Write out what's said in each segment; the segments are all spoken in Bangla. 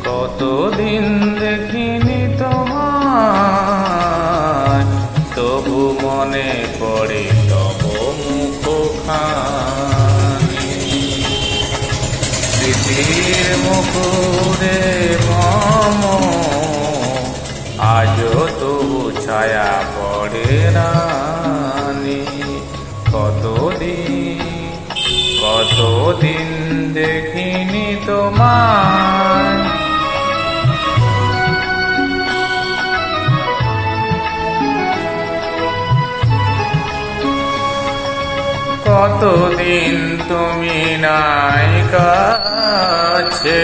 কতদিন দেখিনি তোমায়, তবু মনে পড়ে তব মুখখানি। স্মৃতির মুকুরে মম আজও তবু ছায়া পড়ে রানী। কতদিন দেখিনি তোমায়। কতদিন তুমি নাই কাছে,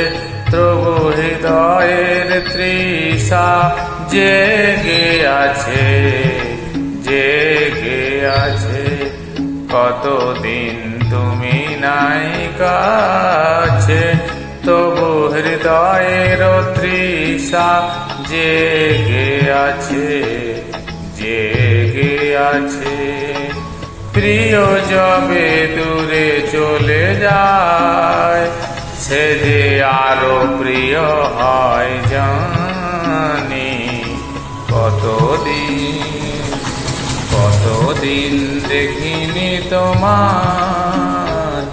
তবু হৃদয়ের তৃষা জেগে আছে, জেগে আছে। কতদিন তুমি নাই কাছে, তবু হৃদয়ের তৃষা জেগে আছে, জেগে আছে। প্রিয় যবে দূরে চলে যায়, সে যে আরো প্রিয় হয় জানি। কতদিন দেখিনি তোমায়,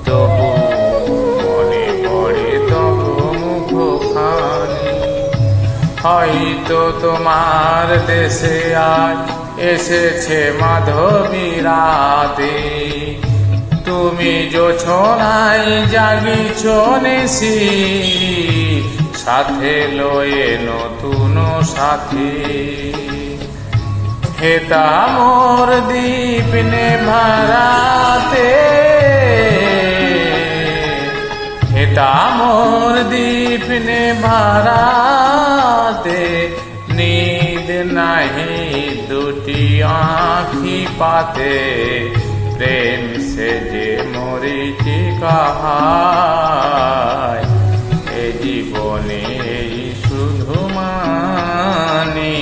তবু মনে পড়ে তব মুখখানি। হয়তো তোমার দেশে আজ এসেছে মাধবী রাতে, তুমি জোছনায় জাগিছ নিশি, সাথে লয়ে নতুন সাথী। হেতা মোর দীপ নেভারাতে, হেতা মোর দীপ নেভারাতে। নীদ নাহি দুটি আঁখি পাতে, প্রেম সে যে মরিচিকা হায়। এ জীবনে এই শুধু মানি।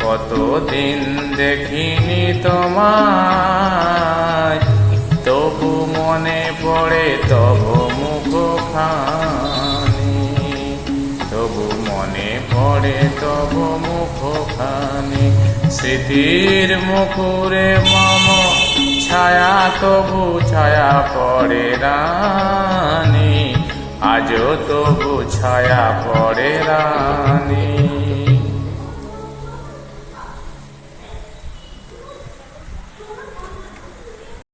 কতদিন দেখিনি তোমায়, তবু মনে পড়ে তব মুখখানি, তবু মনে পড়ে তব মুখখানি। স্মৃতির মুকুরে মম ছায়া, তবু ছায়া পড়ে রানী, আজও তবু ছায়া পড়ে রানী।